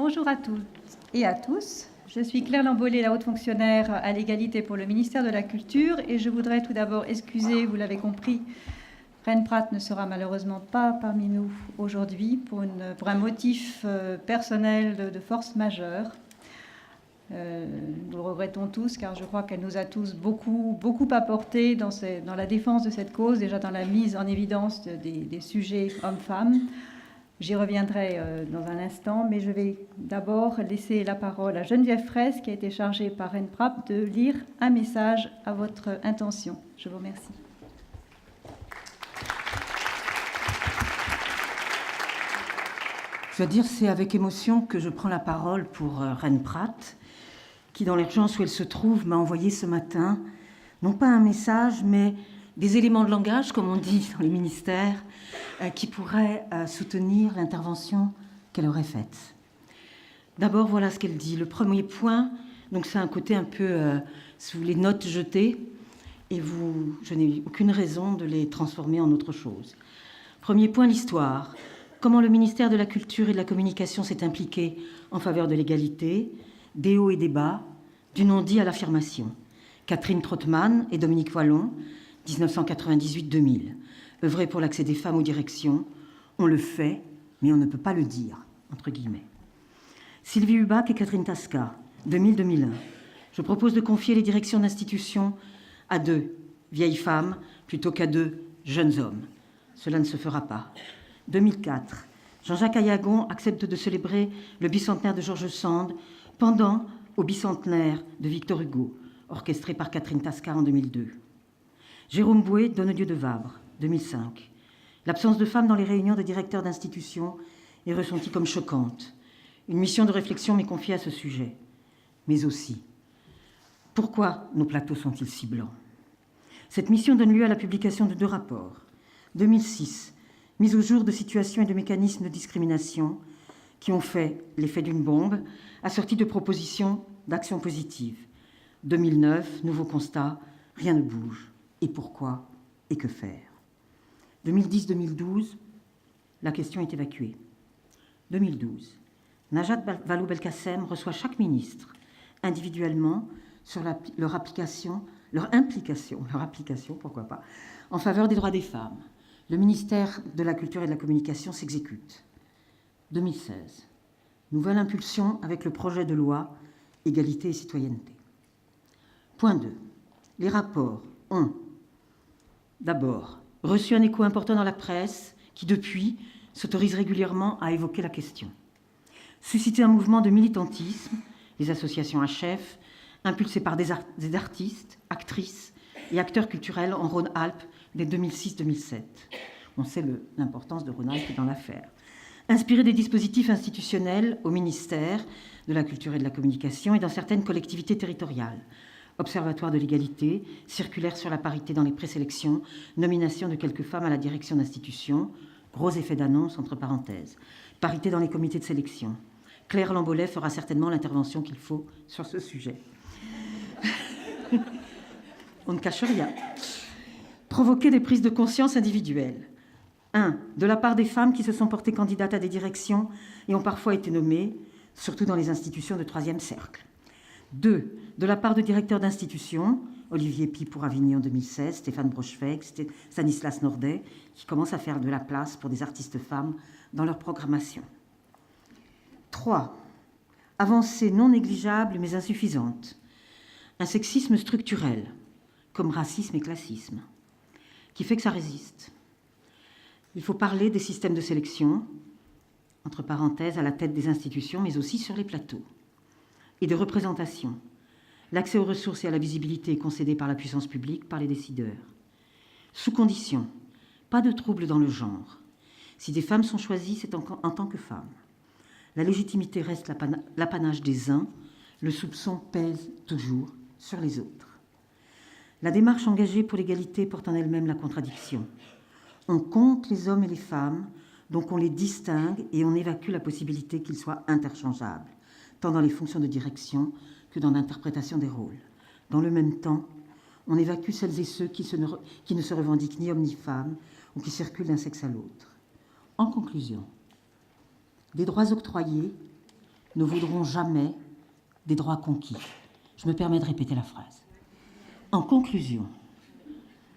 Bonjour à toutes et à tous. Je suis Claire Lambollet, la haute fonctionnaire à l'égalité pour le ministère de la Culture, et je voudrais tout d'abord excuser, vous l'avez compris, Reine Pratt ne sera malheureusement pas parmi nous aujourd'hui pour un motif personnel de force majeure. Nous le regrettons tous car je crois qu'elle nous a tous beaucoup apporté dans la défense de cette cause, déjà dans la mise en évidence des sujets hommes-femmes. J'y reviendrai dans un instant, mais je vais d'abord laisser la parole à Geneviève Fraisse, qui a été chargée par Reine Pratt de lire un message à votre intention. Je vous remercie. Je dois dire, c'est avec émotion que je prends la parole pour Reine Pratt, qui, dans l'urgence où elle se trouve, m'a envoyé ce matin, non pas un message, mais des éléments de langage, comme on dit dans les ministères, qui pourraient soutenir l'intervention qu'elle aurait faite. D'abord, voilà ce qu'elle dit. Le premier point, donc c'est un côté un peu, si vous voulez, notes jetées, et je n'ai aucune raison de les transformer en autre chose. Premier point, l'histoire. Comment le ministère de la Culture et de la Communication s'est impliqué en faveur de l'égalité, des hauts et des bas, du non-dit à l'affirmation. Catherine Trottmann et Dominique Wallon, 1998-2000. Œuvrer pour l'accès des femmes aux directions. On le fait, mais on ne peut pas le dire, entre guillemets. Sylvie Hubac et Catherine Tasca, 2000-2001. Je propose de confier les directions d'institutions à 2 vieilles femmes plutôt qu'à 2 jeunes hommes. Cela ne se fera pas. 2004. Jean-Jacques Ayagon accepte de célébrer le bicentenaire de George Sand pendant au bicentenaire de Victor Hugo, orchestré par Catherine Tasca en 2002. Jérôme Bouet donne Dieu de Vabre, 2005. L'absence de femmes dans les réunions de directeurs d'institutions est ressentie comme choquante. Une mission de réflexion m'est confiée à ce sujet. Mais aussi, pourquoi nos plateaux sont-ils si blancs? Cette mission donne lieu à la publication de 2 rapports. 2006, mise au jour de situations et de mécanismes de discrimination qui ont fait l'effet d'une bombe, assortie de propositions d'actions positives. 2009, nouveau constat, rien ne bouge. Et pourquoi? Et que faire? 2010-2012, la question est évacuée. 2012, Najat Vallaud-Belkacem reçoit chaque ministre individuellement sur leur implication, pourquoi pas, en faveur des droits des femmes. Le ministère de la Culture et de la Communication s'exécute. 2016, nouvelle impulsion avec le projet de loi Égalité et citoyenneté. Point 2. Les rapports ont d'abord reçu un écho important dans la presse qui, depuis, s'autorise régulièrement à évoquer la question. Suscité un mouvement de militantisme, les associations HF, impulsées par des artistes, actrices et acteurs culturels en Rhône-Alpes dès 2006-2007. On sait l'importance de Rhône-Alpes dans l'affaire. Inspiré des dispositifs institutionnels au ministère de la Culture et de la Communication et dans certaines collectivités territoriales. Observatoire de l'égalité, circulaire sur la parité dans les présélections, nomination de quelques femmes à la direction d'institutions, gros effet d'annonce entre parenthèses, parité dans les comités de sélection. Claire Lambollet fera certainement l'intervention qu'il faut sur ce sujet. On ne cache rien. Provoquer des prises de conscience individuelles. 1. De la part des femmes qui se sont portées candidates à des directions et ont parfois été nommées, surtout dans les institutions de 3e cercle. 2. De la part de directeurs d'institutions, Olivier Pi pour Avignon en 2016, Stéphane Brochefeg, Stanislas Nordet, qui commencent à faire de la place pour des artistes femmes dans leur programmation. 3. Avancée non négligeable mais insuffisante. Un sexisme structurel, comme racisme et classisme, qui fait que ça résiste. Il faut parler des systèmes de sélection, entre parenthèses, à la tête des institutions, mais aussi sur les plateaux, et de représentation. L'accès aux ressources et à la visibilité est concédé par la puissance publique, par les décideurs. Sous condition, pas de trouble dans le genre. Si des femmes sont choisies, c'est en tant que femmes. La légitimité reste l'apanage des uns, le soupçon pèse toujours sur les autres. La démarche engagée pour l'égalité porte en elle-même la contradiction. On compte les hommes et les femmes, donc on les distingue et on évacue la possibilité qu'ils soient interchangeables, tant dans les fonctions de direction que dans l'interprétation des rôles. Dans le même temps, on évacue celles et ceux qui ne se revendiquent ni hommes ni femmes ou qui circulent d'un sexe à l'autre. En conclusion, des droits octroyés ne voudront jamais des droits conquis. Je me permets de répéter la phrase. En conclusion,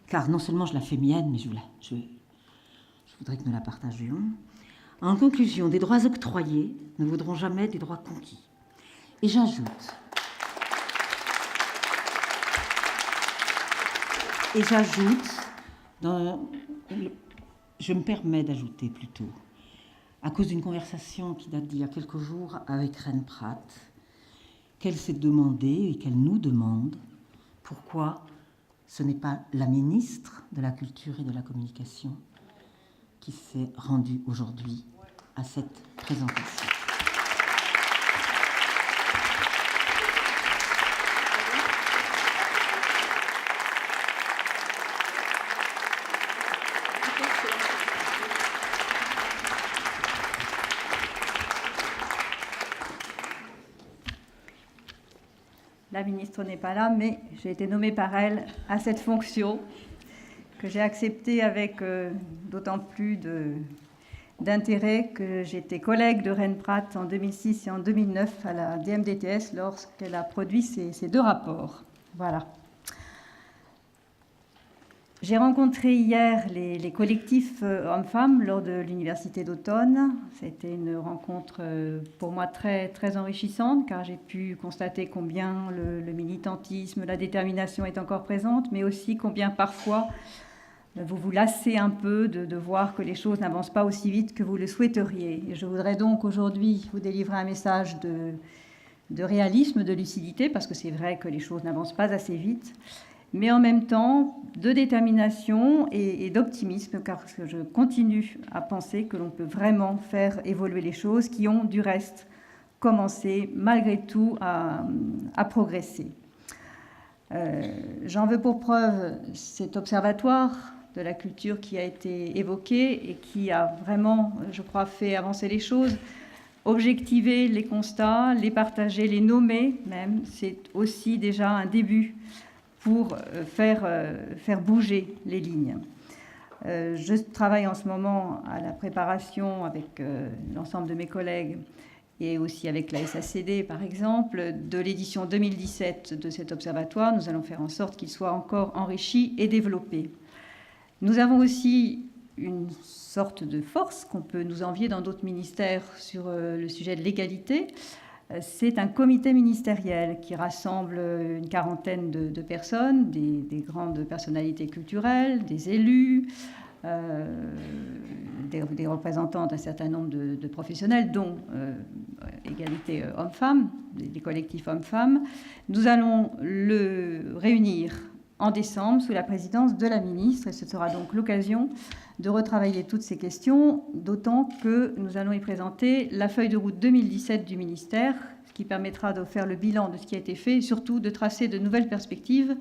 car non seulement je la fais mienne, mais je voudrais que nous la partagions. En conclusion, des droits octroyés ne voudront jamais des droits conquis. Et j'ajoute, je me permets d'ajouter plutôt, à cause d'une conversation qui date d'il y a quelques jours avec Reine Pratt, qu'elle s'est demandé et qu'elle nous demande pourquoi ce n'est pas la ministre de la Culture et de la Communication qui s'est rendue aujourd'hui à cette présentation. La ministre n'est pas là, mais j'ai été nommée par elle à cette fonction que j'ai acceptée avec d'autant plus d'intérêt que j'étais collègue de Reine Pratt en 2006 et en 2009 à la DMDTS lorsqu'elle a produit ces deux rapports. Voilà. J'ai rencontré hier les collectifs hommes-femmes lors de l'université d'automne. C'était une rencontre pour moi très, très enrichissante car j'ai pu constater combien le militantisme, la détermination est encore présente, mais aussi combien parfois vous vous lassez un peu de voir que les choses n'avancent pas aussi vite que vous le souhaiteriez. Et je voudrais donc aujourd'hui vous délivrer un message de réalisme, de lucidité, parce que c'est vrai que les choses n'avancent pas assez vite, mais en même temps de détermination et d'optimisme, car je continue à penser que l'on peut vraiment faire évoluer les choses qui ont du reste commencé malgré tout à progresser. J'en veux pour preuve cet observatoire de la culture qui a été évoqué et qui a vraiment, je crois, fait avancer les choses. Objectiver les constats, les partager, les nommer même, c'est aussi déjà un début pour faire bouger les lignes. Je travaille en ce moment à la préparation avec l'ensemble de mes collègues et aussi avec la SACD, par exemple, de l'édition 2017 de cet observatoire. Nous allons faire en sorte qu'il soit encore enrichi et développé. Nous avons aussi une sorte de force qu'on peut nous envier dans d'autres ministères sur le sujet de l'égalité. C'est un comité ministériel qui rassemble une quarantaine de personnes, des grandes personnalités culturelles, des élus, des représentants d'un certain nombre de professionnels, dont égalité hommes-femmes, des collectifs hommes-femmes. Nous allons le réunir en décembre sous la présidence de la ministre, et ce sera donc l'occasion de retravailler toutes ces questions, d'autant que nous allons y présenter la feuille de route 2017 du ministère, ce qui permettra de faire le bilan de ce qui a été fait et surtout de tracer de nouvelles perspectives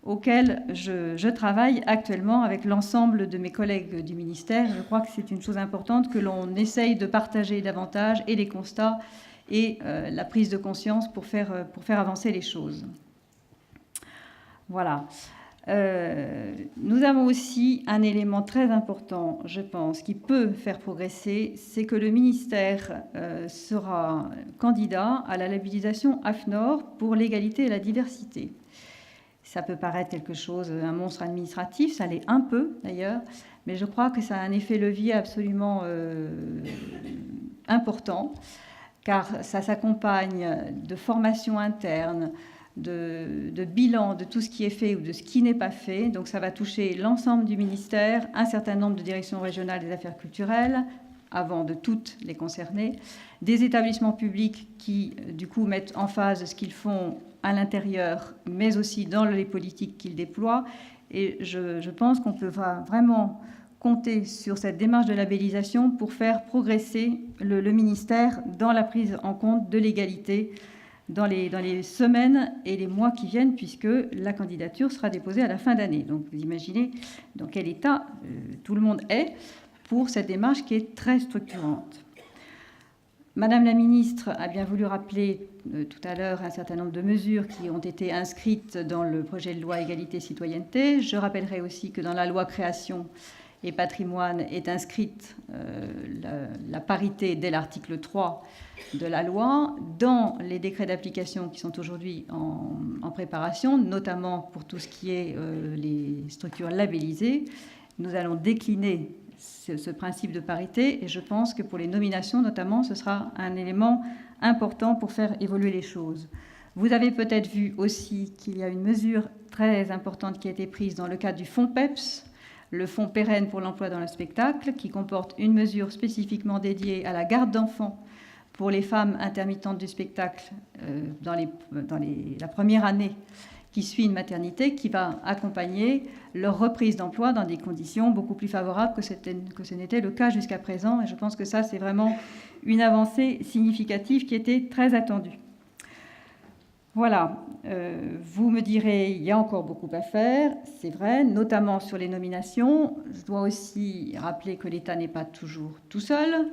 auxquelles je travaille actuellement avec l'ensemble de mes collègues du ministère. Je crois que c'est une chose importante que l'on essaye de partager davantage et les constats et la prise de conscience pour faire avancer les choses. Voilà. Nous avons aussi un élément très important, je pense, qui peut faire progresser, c'est que le ministère sera candidat à la labellisation AFNOR pour l'égalité et la diversité. Ça peut paraître quelque chose, un monstre administratif, ça l'est un peu d'ailleurs, mais je crois que ça a un effet levier absolument important, car ça s'accompagne de formations internes, de bilan de tout ce qui est fait ou de ce qui n'est pas fait. Donc ça va toucher l'ensemble du ministère, un certain nombre de directions régionales des affaires culturelles, avant de toutes les concerner, des établissements publics qui, du coup, mettent en phase ce qu'ils font à l'intérieur, mais aussi dans les politiques qu'ils déploient. Et je pense qu'on peut vraiment compter sur cette démarche de labellisation pour faire progresser le ministère dans la prise en compte de l'égalité dans les semaines et les mois qui viennent, puisque la candidature sera déposée à la fin d'année. Donc vous imaginez dans quel état tout le monde est pour cette démarche qui est très structurante. Madame la ministre a bien voulu rappeler tout à l'heure un certain nombre de mesures qui ont été inscrites dans le projet de loi égalité-citoyenneté. Je rappellerai aussi que dans la loi création, et patrimoine est inscrite la parité dès l'article 3 de la loi. Dans les décrets d'application qui sont aujourd'hui en préparation, notamment pour tout ce qui est les structures labellisées, nous allons décliner ce principe de parité, et je pense que pour les nominations notamment, ce sera un élément important pour faire évoluer les choses. Vous avez peut-être vu aussi qu'il y a une mesure très importante qui a été prise dans le cadre du fonds PEPS, le fonds pérenne pour l'emploi dans le spectacle, qui comporte une mesure spécifiquement dédiée à la garde d'enfants pour les femmes intermittentes du spectacle dans la première année qui suit une maternité, qui va accompagner leur reprise d'emploi dans des conditions beaucoup plus favorables que ce n'était le cas jusqu'à présent. Et je pense que ça, c'est vraiment une avancée significative qui était très attendue. Voilà, vous me direz, il y a encore beaucoup à faire, c'est vrai, notamment sur les nominations. Je dois aussi rappeler que l'État n'est pas toujours tout seul,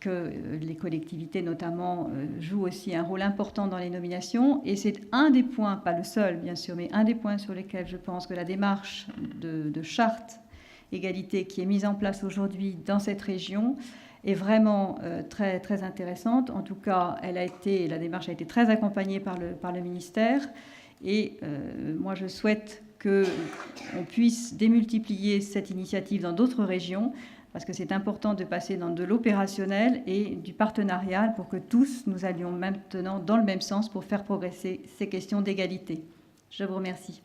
que les collectivités notamment jouent aussi un rôle important dans les nominations, et c'est un des points, pas le seul bien sûr, mais un des points sur lesquels je pense que la démarche de charte égalité qui est mise en place aujourd'hui dans cette région est vraiment très, très intéressante. En tout cas, la démarche a été très accompagnée par le ministère, et moi je souhaite qu'on puisse démultiplier cette initiative dans d'autres régions, parce que c'est important de passer dans de l'opérationnel et du partenarial pour que tous nous allions maintenant dans le même sens pour faire progresser ces questions d'égalité. Je vous remercie.